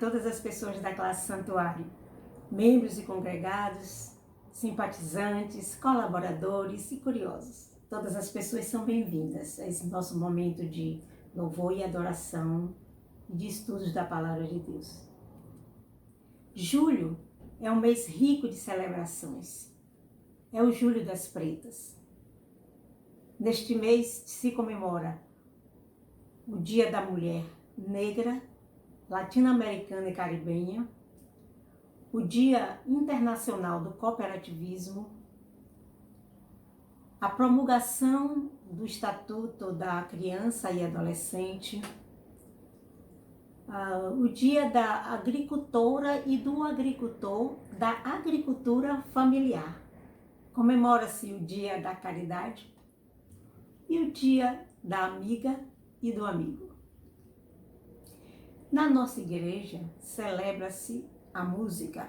todas as pessoas da classe Santuário, membros e congregados, simpatizantes, colaboradores e curiosos. Todas as pessoas são bem-vindas a esse nosso momento de louvor e adoração e de estudos da Palavra de Deus. Julho é um mês rico de celebrações. É o Julho das Pretas. Neste mês se comemora o Dia da Mulher Negra, Latino-Americana e Caribenha, o Dia Internacional do Cooperativismo, a promulgação do Estatuto da Criança e Adolescente, o Dia da Agricultora e do Agricultor, da Agricultura Familiar. Comemora-se o Dia da Caridade e o Dia da Amiga e do Amigo. Na nossa igreja, celebra-se a música,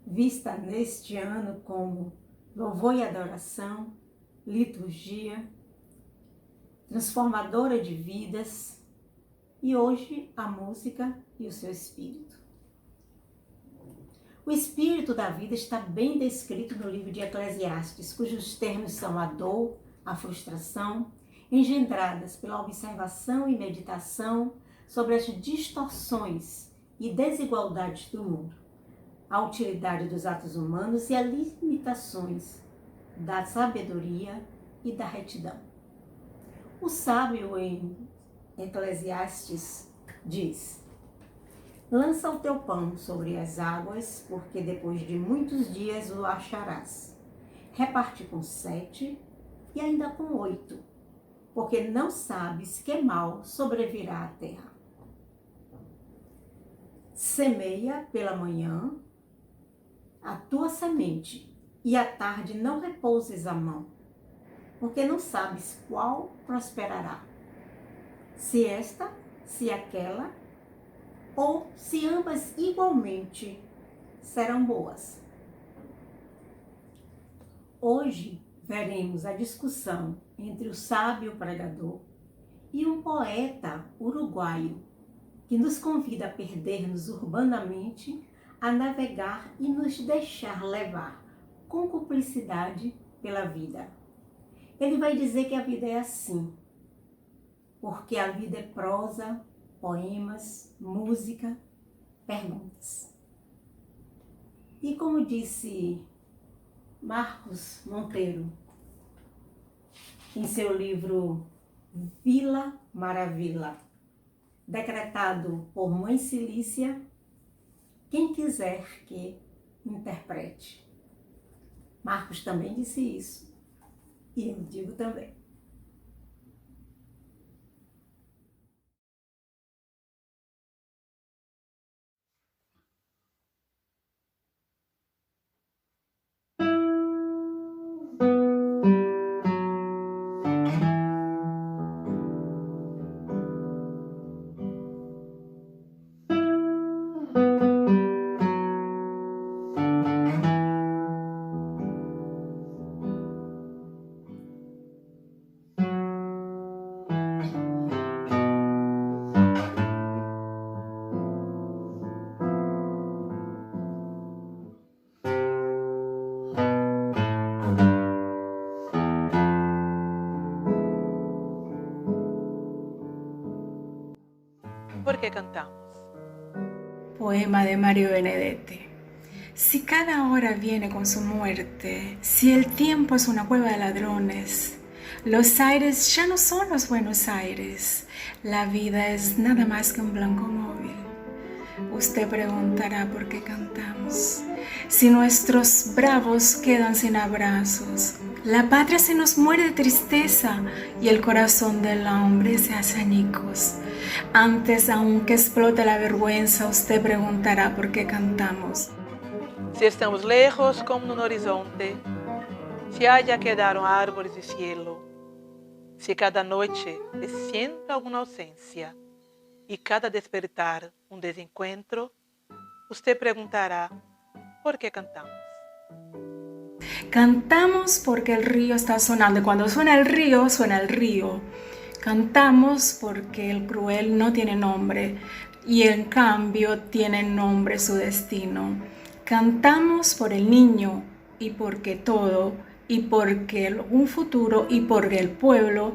vista neste ano como louvor e adoração, liturgia, transformadora de vidas, e hoje a música e o seu espírito. O espírito da vida está bem descrito no livro de Eclesiastes, cujos termos são a dor, a frustração, engendradas pela observação e meditação sobre as distorções e desigualdades do mundo, a utilidade dos atos humanos e as limitações da sabedoria e da retidão. O sábio em Eclesiastes diz: lança o teu pão sobre as águas, porque depois de muitos dias o acharás. Reparte com 7 e ainda com 8, porque não sabes que mal sobrevirá à terra. Semeia pela manhã a tua semente, e à tarde não repouses a mão, porque não sabes qual prosperará, se esta, se aquela, ou se ambas igualmente serão boas. Hoje veremos a discussão entre o sábio pregador e um poeta uruguaio que nos convida a perder-nos urbanamente, a navegar e nos deixar levar com cumplicidade pela vida. Ele vai dizer que a vida é assim, porque a vida é prosa, poemas, música, perguntas. E como disse Marcos Monteiro, em seu livro Vila Maravilha, decretado por Mãe Cilícia, quem quiser que interprete. Marcos também disse isso, e eu digo também. ¿Por qué cantamos? Poema de Mario Benedetti. Si cada hora viene con su muerte, si el tiempo es una cueva de ladrones, los aires ya no son los Buenos Aires, la vida es nada más que un blanco móvil. Usted preguntará por qué cantamos. Si nuestros bravos quedan sin abrazos, la patria se nos muere de tristeza y el corazón del hombre se hace añicos. Antes aún que explote la vergüenza, usted preguntará por qué cantamos. Si estamos lejos como en un horizonte, si allá quedaron árboles y cielo, si cada noche se siente alguna ausencia y cada despertar un desencuentro, usted preguntará por qué cantamos. Cantamos porque el río está sonando y cuando suena el río, suena el río. Cantamos porque el cruel no tiene nombre y en cambio tiene nombre su destino. Cantamos por el niño y porque todo, y porque un futuro y porque el pueblo.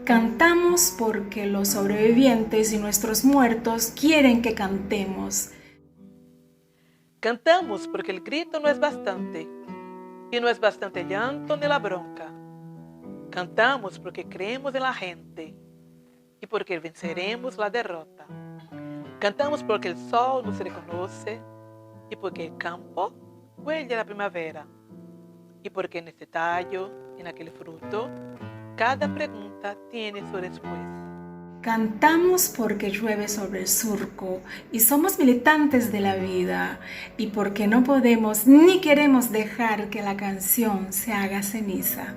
Cantamos porque los sobrevivientes y nuestros muertos quieren que cantemos. Cantamos porque el grito no es bastante, y no es bastante el llanto ni la bronca. Cantamos porque creemos en la gente y porque venceremos la derrota. Cantamos porque el sol nos reconoce y porque el campo huele a la primavera. Y porque en este tallo, en aquel fruto, cada pregunta tiene su respuesta. Cantamos porque llueve sobre el surco y somos militantes de la vida y porque no podemos ni queremos dejar que la canción se haga ceniza.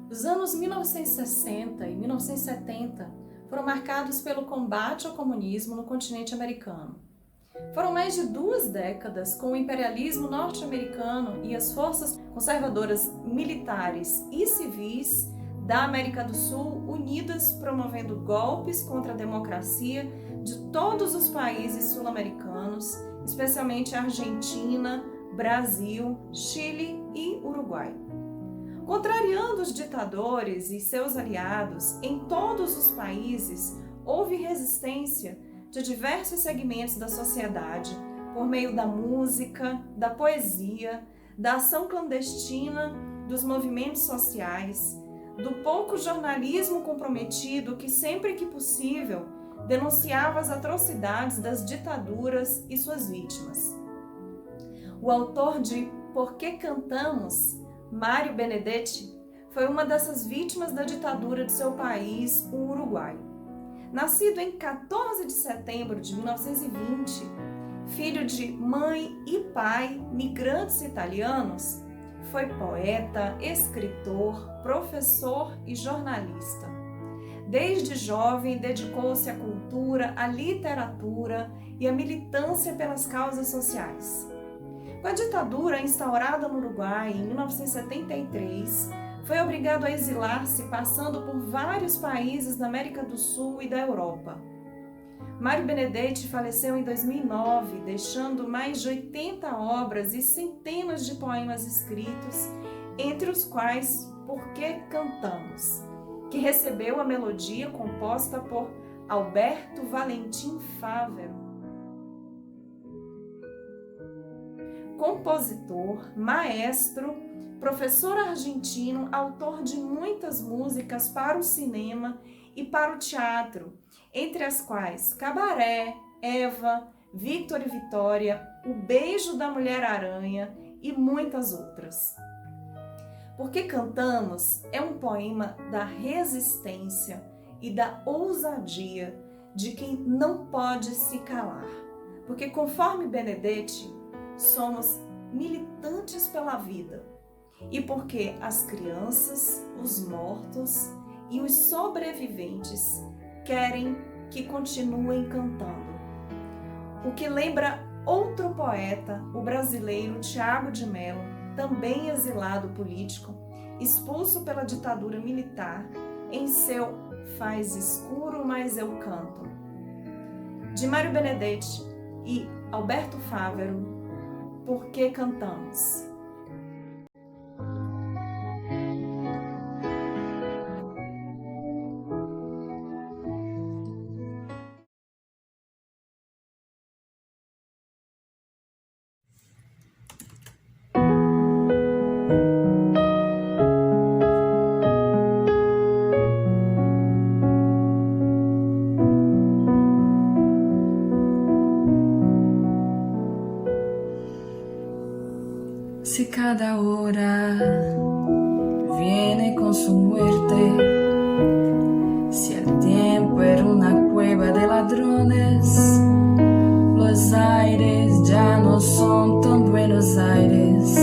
Os anos 1960 e 1970 foram marcados pelo combate ao comunismo no continente americano. Foram mais de 2 décadas com o imperialismo norte-americano e as forças conservadoras militares e civis da América do Sul unidas promovendo golpes contra a democracia de todos os países sul-americanos, especialmente Argentina, Brasil, Chile e Uruguai. Contrariando os ditadores e seus aliados, em todos os países houve resistência de diversos segmentos da sociedade por meio da música, da poesia, da ação clandestina dos movimentos sociais, do pouco jornalismo comprometido que, sempre que possível, denunciava as atrocidades das ditaduras e suas vítimas. O autor de Por que Cantamos, Mário Benedetti, foi uma dessas vítimas da ditadura de seu país, o Uruguai. Nascido em 14 de setembro de 1920, filho de mãe e pai migrantes italianos, foi poeta, escritor, professor e jornalista. Desde jovem, dedicou-se à cultura, à literatura e à militância pelas causas sociais. Com a ditadura instaurada no Uruguai em 1973, foi obrigado a exilar-se, passando por vários países da América do Sul e da Europa. Mário Benedetti faleceu em 2009, deixando mais de 80 obras e centenas de poemas escritos, entre os quais Por que Cantamos, que recebeu a melodia composta por Alberto Valentim Fávero. Compositor, maestro, professor argentino, autor de muitas músicas para o cinema e para o teatro, entre as quais Cabaré, Eva, Victor e Vitória, O Beijo da Mulher-Aranha e muitas outras. Por que Cantamos é um poema da resistência e da ousadia de quem não pode se calar, porque, conforme Benedetti, somos militantes pela vida e porque as crianças, os mortos e os sobreviventes querem que continuem cantando. O que lembra outro poeta, o brasileiro Tiago de Mello, também exilado político, expulso pela ditadura militar, em seu Faz Escuro, Mas Eu Canto. De Mário Benedetti e Alberto Fávero, Por que Cantamos? Si cada hora viene con su muerte, si el tiempo era una cueva de ladrones, los aires ya no son tan Buenos Aires,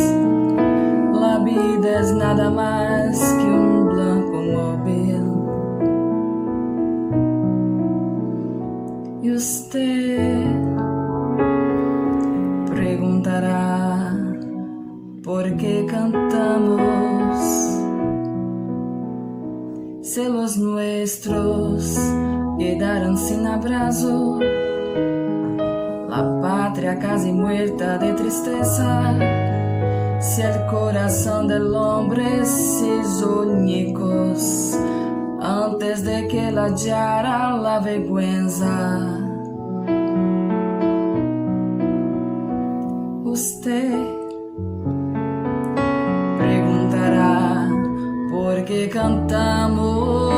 la vida es nada más que un blanco Usted preguntará por qué cantamos, si los nuestros quedaron sin abrazo, la patria casi muerta de tristeza, si el corazón del hombre se hizo añicos antes de que la hallara la vergüenza. Usted preguntará por qué cantamos.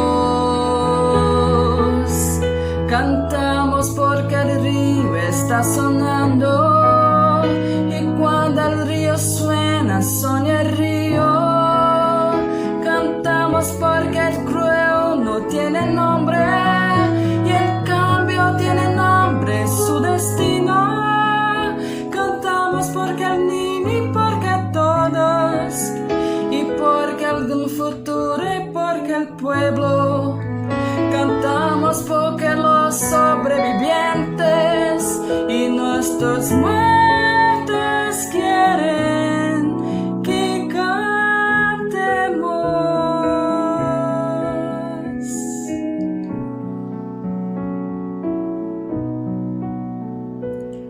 Cantamos porque el río está sonando y cuando el río suena, sueña el río. Cantamos porque el cruel no tiene nombre y en cambio tiene nombre su destino. Cantamos porque el niño y porque todos y porque algún futuro y porque el pueblo. Cantamos porque los sobrevivientes y nuestros muertos quieren que cantemos.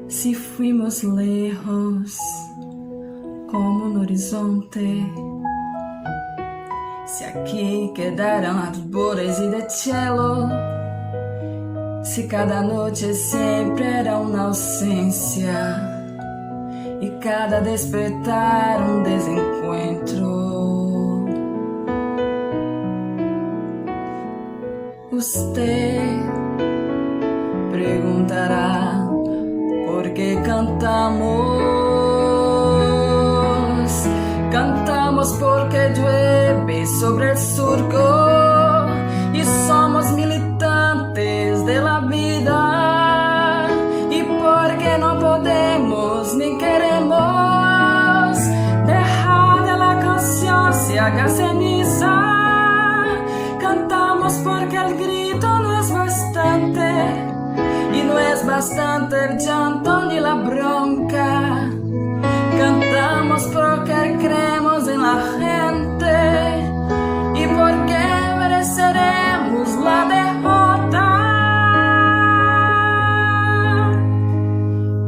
Si fuimos lejos como un horizonte, si aquí quedaron árboles y de cielo, si cada noche siempre era una ausencia y cada despertar un desencuentro. Usted preguntará por qué cantamos. Cantamos porque llueve sobre el surco y somos militantes de la vida y porque no podemos ni queremos dejar de la canción se haga ceniza. Cantamos porque el grito no es bastante y no es bastante el llanto ni la bronca. Cantamos porque creemos en la gente y porque mereceremos la derrota.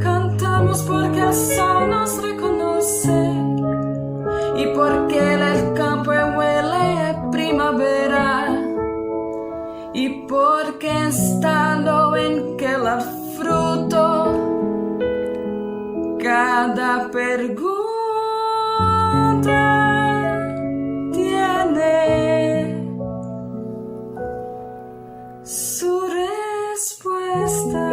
Cantamos porque el sol nos reconoce y porque el campo huele a primavera y porque estando en que el fruto cada pregunta tiene su respuesta.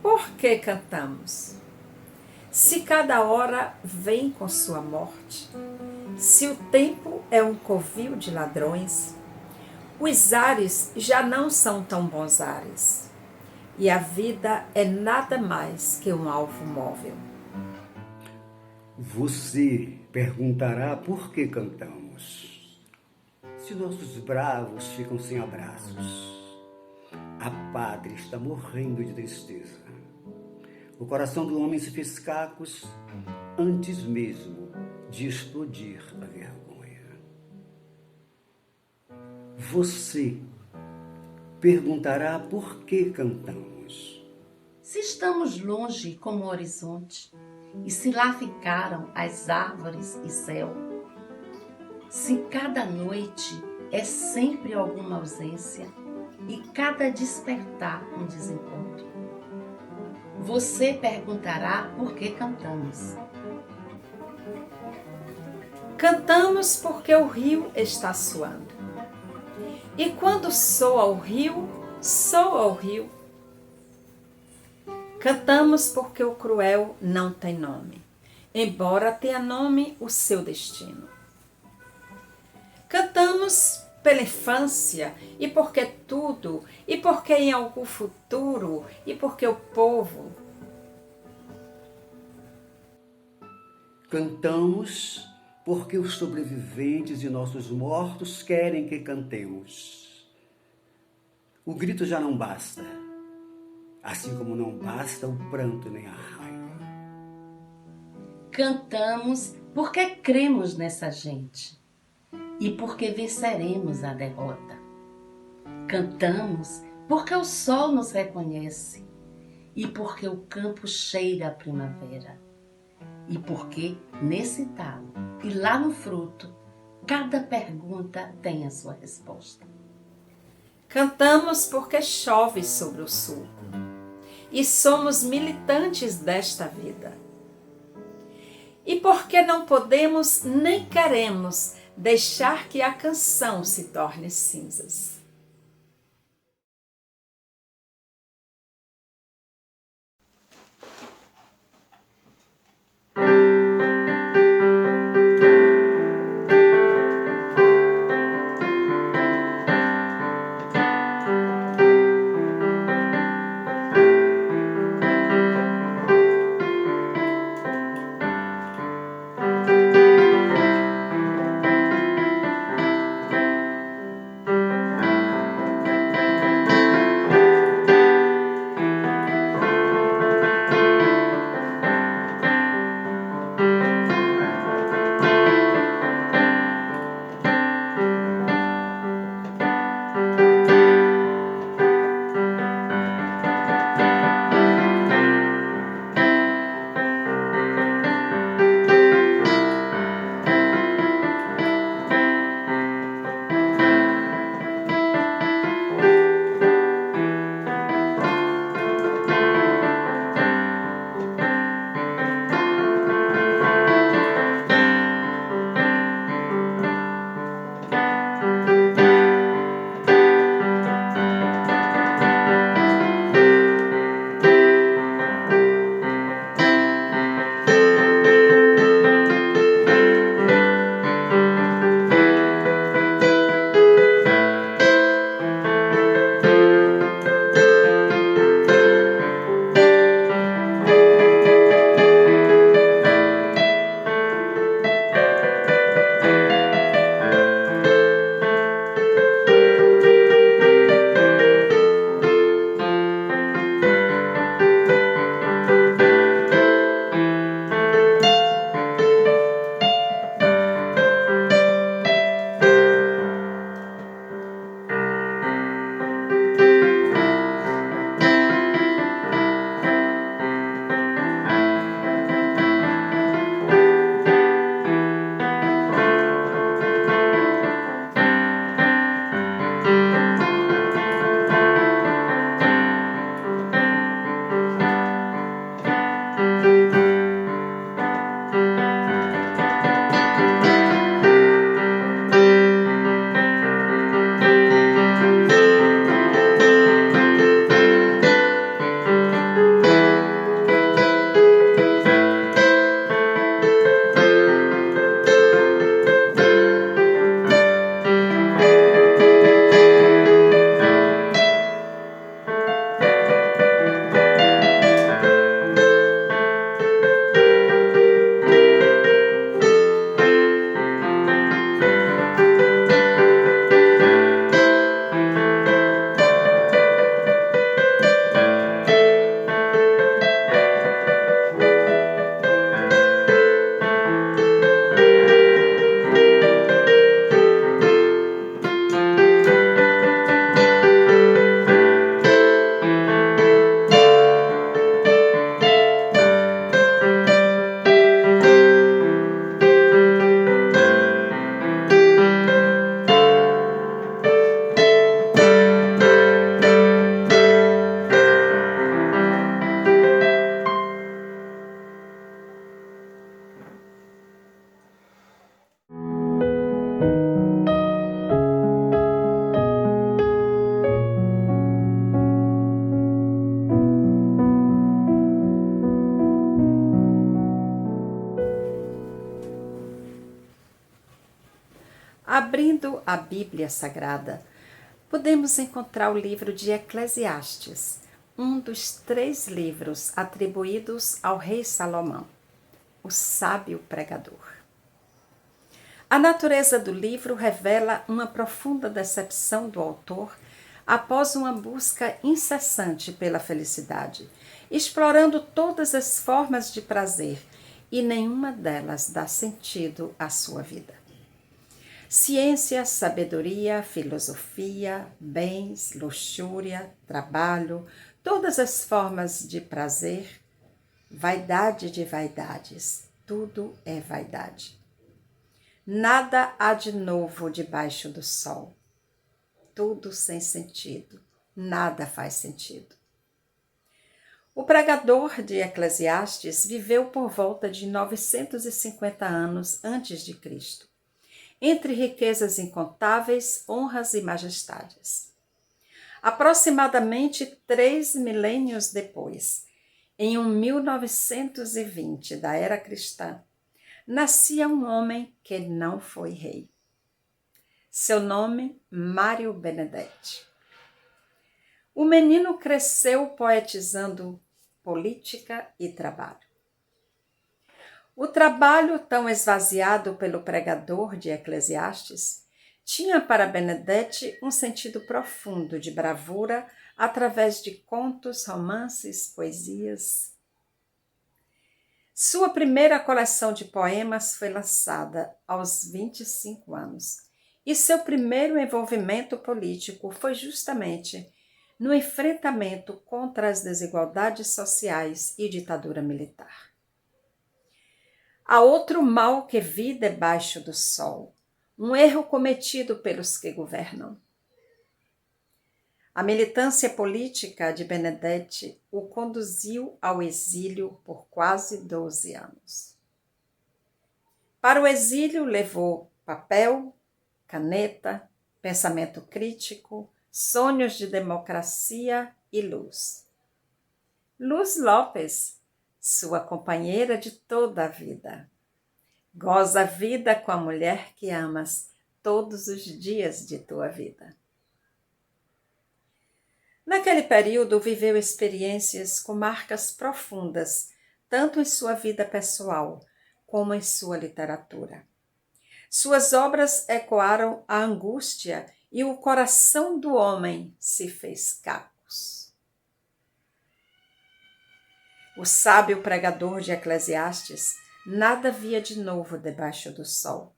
Por que cantamos? Se cada hora vem com sua morte, se o tempo é um covil de ladrões, os ares já não são tão bons ares, e a vida é nada mais que um alvo móvel. Você perguntará por que cantamos, se nossos bravos ficam sem abraços. A pátria está morrendo de tristeza. O coração do homem se fez cacos antes mesmo de explodir a vergonha. Você perguntará por que cantamos. Se estamos longe como o horizonte, e se lá ficaram as árvores e céu, se cada noite é sempre alguma ausência, e cada despertar um desencontro. Você perguntará por que cantamos. Cantamos porque o rio está soando. E quando soa o rio, Cantamos porque o cruel não tem nome, embora tenha nome o seu destino. Cantamos pela infância e porque tudo, e porque em algum futuro, e porque o povo. Cantamos porque os sobreviventes e nossos mortos querem que cantemos. O grito já não basta, assim como não basta o pranto nem a raiva. Cantamos porque cremos nessa gente e porque venceremos a derrota. Cantamos porque o sol nos reconhece e porque o campo cheira a primavera. E porque nesse talo e lá no fruto, cada pergunta tem a sua resposta. Cantamos porque chove sobre o sulco e somos militantes desta vida. E porque não podemos nem queremos deixar que a canção se torne cinzas. Abrindo a Bíblia Sagrada, podemos encontrar o livro de Eclesiastes, um dos 3 livros atribuídos ao rei Salomão, o sábio pregador. A natureza do livro revela uma profunda decepção do autor após uma busca incessante pela felicidade, explorando todas as formas de prazer, e nenhuma delas dá sentido à sua vida. Ciência, sabedoria, filosofia, bens, luxúria, trabalho, todas as formas de prazer, vaidade de vaidades, tudo é vaidade. Nada há de novo debaixo do sol. Tudo sem sentido, nada faz sentido. O pregador de Eclesiastes viveu por volta de 950 anos antes de Cristo, entre riquezas incontáveis, honras e majestades. Aproximadamente 3 milênios depois, em 1920 da era cristã, nascia um homem que não foi rei. Seu nome, Mário Benedetti. O menino cresceu poetizando política e trabalho. O trabalho tão esvaziado pelo pregador de Eclesiastes tinha para Benedetti um sentido profundo de bravura através de contos, romances, poesias. Sua primeira coleção de poemas foi lançada aos 25 anos e seu primeiro envolvimento político foi justamente no enfrentamento contra as desigualdades sociais e ditadura militar. Há outro mal que vi debaixo do sol, um erro cometido pelos que governam. A militância política de Benedetti o conduziu ao exílio por quase 12 anos. Para o exílio levou papel, caneta, pensamento crítico, sonhos de democracia e luz. Luz Lopes, sua companheira de toda a vida. Goza a vida com a mulher que amas todos os dias de tua vida. Naquele período, viveu experiências com marcas profundas, tanto em sua vida pessoal como em sua literatura. Suas obras ecoaram a angústia e o coração do homem se fez cacos. O sábio pregador de Eclesiastes nada via de novo debaixo do sol.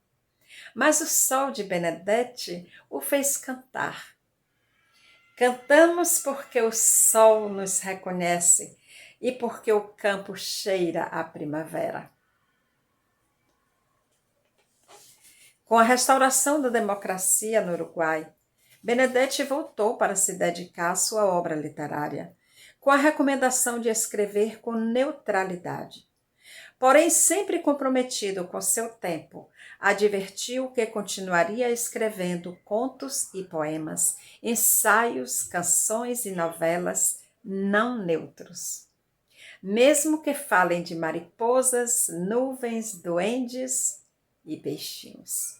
Mas o sol de Benedetti o fez cantar. Cantamos porque o sol nos reconhece e porque o campo cheira a primavera. Com a restauração da democracia no Uruguai, Benedetti voltou para se dedicar à sua obra literária, com a recomendação de escrever com neutralidade. Porém, sempre comprometido com seu tempo, advertiu que continuaria escrevendo contos e poemas, ensaios, canções e novelas não neutros. Mesmo que falem de mariposas, nuvens, duendes e peixinhos.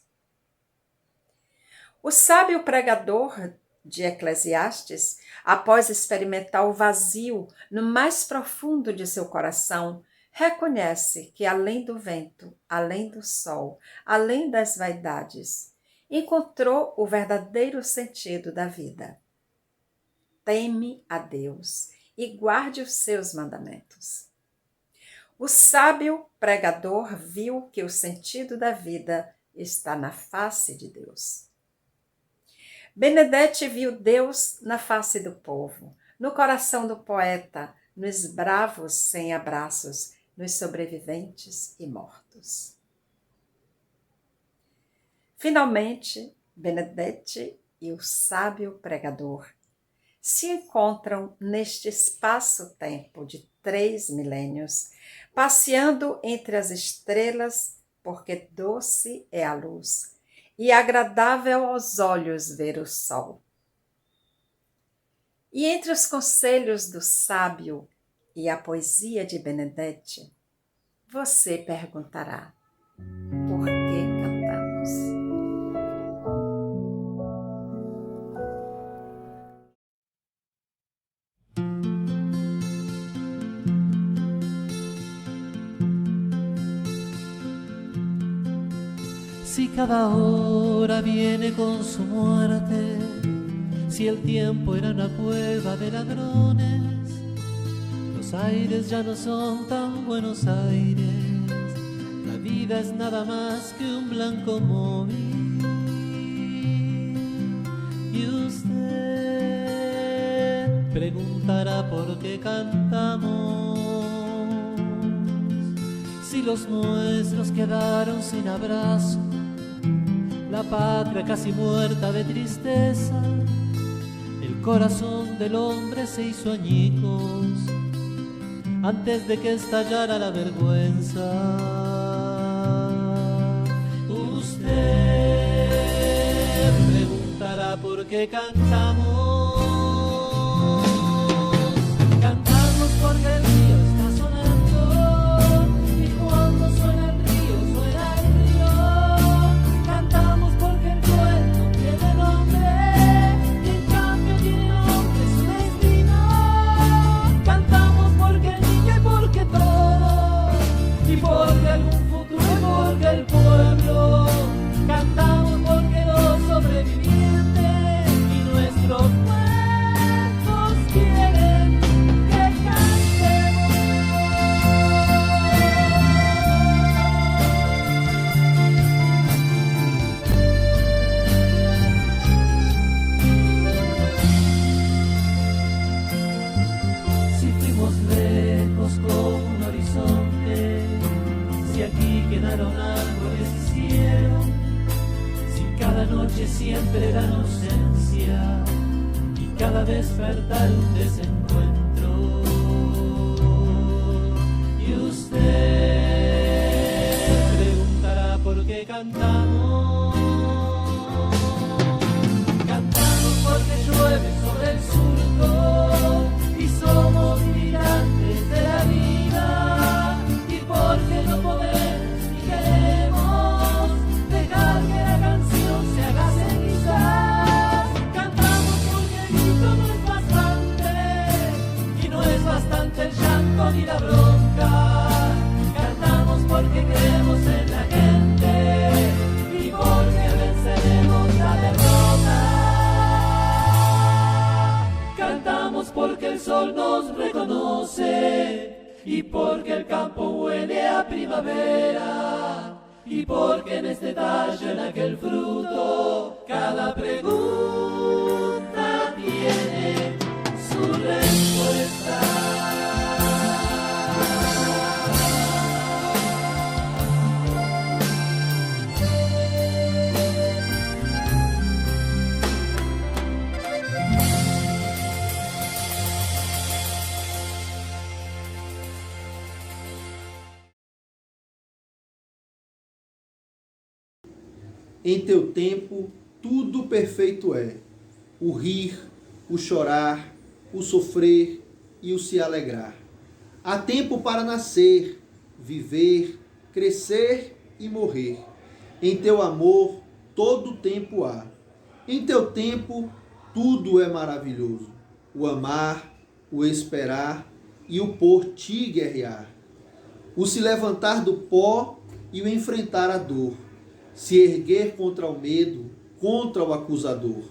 O sábio pregador de Eclesiastes, após experimentar o vazio no mais profundo de seu coração, reconhece que além do vento, além do sol, além das vaidades, encontrou o verdadeiro sentido da vida. Teme a Deus e guarde os seus mandamentos. O sábio pregador viu que o sentido da vida está na face de Deus. Benedetti viu Deus na face do povo, no coração do poeta, nos bravos sem abraços, nos sobreviventes e mortos. Finalmente, Benedetti e o sábio pregador se encontram neste espaço-tempo de 3 milênios, passeando entre as estrelas, porque doce é a luz e agradável aos olhos ver o sol. E entre os conselhos do sábio e a poesia de Benedetti, você perguntará: por que cantamos? Si cada hora viene con su muerte, si el tiempo era una cueva de ladrones, los aires ya no son tan Buenos Aires, la vida es nada más que un blanco móvil. Y usted preguntará por qué cantamos, si los nuestros quedaron sin abrazo, la patria casi muerta de tristeza, el corazón del hombre se hizo añicos antes de que estallara la vergüenza. Usted preguntará por qué cantamos. Cantamos porque el río está sonando, y cuando suena el río, suena el río. Cantamos porque el pueblo tiene nombre, y en cambio tiene nombre su destino. Cantamos porque el niño y porque todo, y porque algún futuro y porque el pueblo. Cantamos porque los sobrevivientes y nuestros muertos quieren que cantemos. Si fuimos lejos con un horizonte, si aquí quedaron árboles y cielo, cada noche siempre dan ausencia y cada despertar un desencuentro. Y usted preguntará por qué cantamos. Cantamos porque llueve sobre el surco y somos migrantes de la vida, y porque no podemos ni queremos dejar que la canción se haga cenizas. Cantamos porque el grito no es bastante, y no es bastante el llanto ni la bronca. Cantamos porque creemos en la gente y porque venceremos la derrota. Cantamos porque el sol nos reconoce y porque el campo huele a primavera, y porque en este tallo, en aquel fruto, cada pregunta tiene su respuesta. Em teu tempo, tudo perfeito é, o rir, o chorar, o sofrer e o se alegrar. Há tempo para nascer, viver, crescer e morrer. Em teu amor, todo tempo há. Em teu tempo, tudo é maravilhoso. O amar, o esperar e o por ti guerrear. O se levantar do pó e o enfrentar a dor. Se erguer contra o medo, contra o acusador.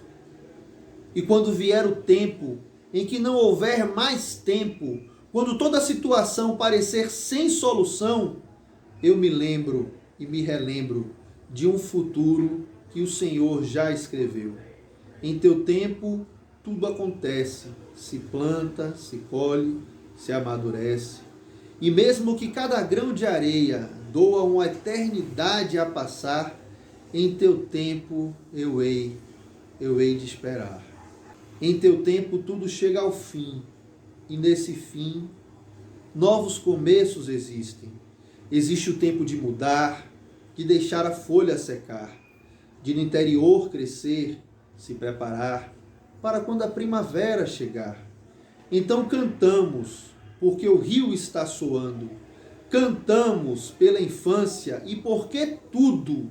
E quando vier o tempo em que não houver mais tempo, quando toda a situação parecer sem solução, eu me lembro e me relembro de um futuro que o Senhor já escreveu. Em teu tempo, tudo acontece, se planta, se colhe, se amadurece. E mesmo que cada grão de areia doa uma eternidade a passar, em teu tempo eu hei de esperar. Em teu tempo tudo chega ao fim, e nesse fim novos começos existem. Existe o tempo de mudar, de deixar a folha secar, de no interior crescer, se preparar, para quando a primavera chegar. Então cantamos, porque o rio está soando. Cantamos pela infância e porque tudo,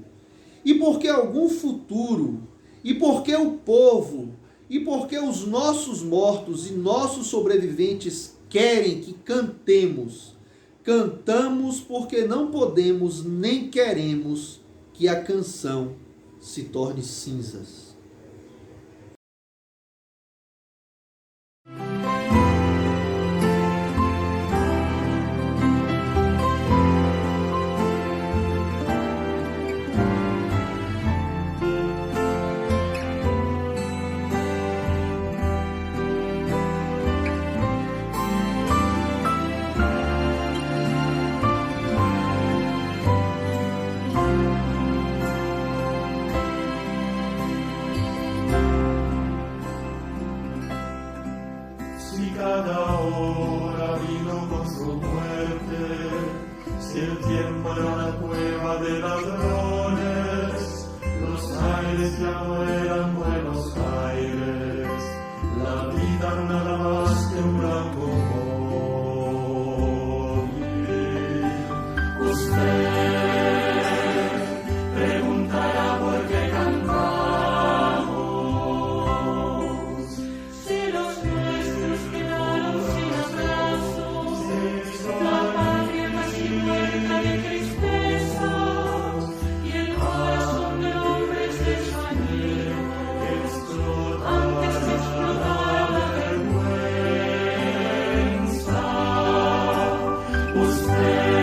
e porque algum futuro, e porque o povo, e porque os nossos mortos e nossos sobreviventes querem que cantemos. Cantamos porque não podemos nem queremos que a canção se torne cinzas. Si cada hora vino con su muerte, si el tiempo era una cueva de ladrones, los aires ya no eran Buenos Aires, la vida no nada más que un blanco móvil. Usted preguntará por qué cantamos, si los nuestros quedaron sin abrazos, la patria casi muerta de tristeza y el corazón de hombres desvalidos antes de explotar la vergüenza. Usted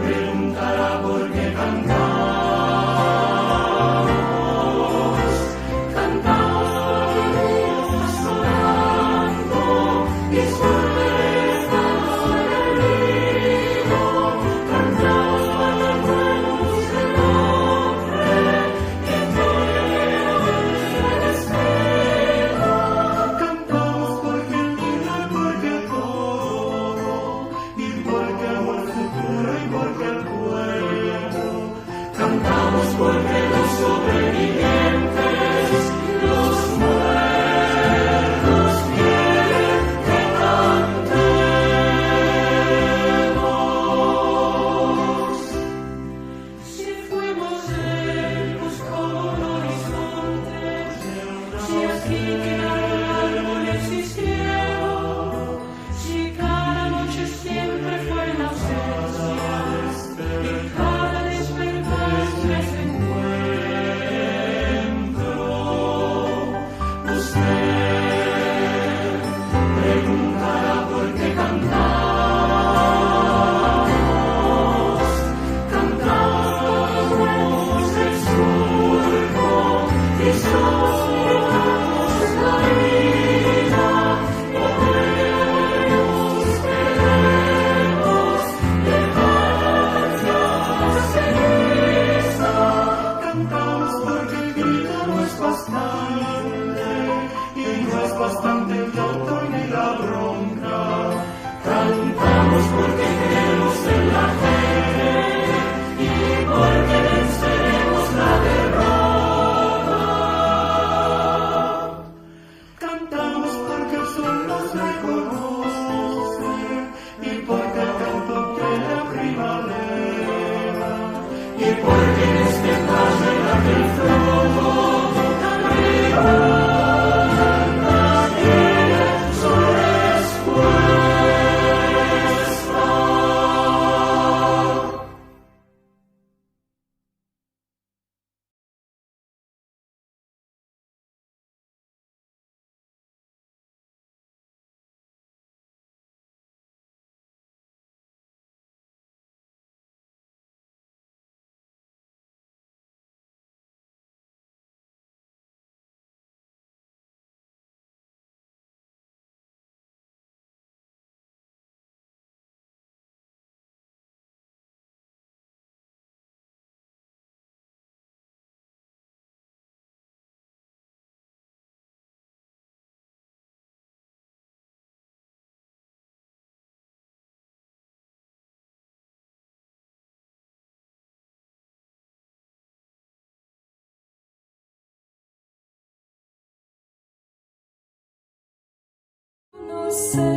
preguntará por qué cantamos, cantamos porque Dios orando y su verdad herido, cantamos cuando tenemos el nombre que Dios desespera, cantamos porque el niño y porque el todo, y porque amo el futuro y porque el pueblo, cantamos porque los sobrevivientes, los muertos quieren que cantemos. Si fuimos lejos como un horizonte, si así quedaron árboles y cielo, si cada noche siempre fue la ausencia y cada despertar es un desencuentro. Usted preguntará por qué cantamos, cantamos el surco y somos la vida, podemos, queremos dejar la ceniza, cantamos porque el grito no es bastante y no es bastante el llanto ni la bronca, cantamos porque creemos en la gente y porque venceremos la derrota, cantamos porque el sol nos reconoce y porque el canto quiere a primavera y porque en este valle aquel fuego tan rico tiene su respuesta. No sé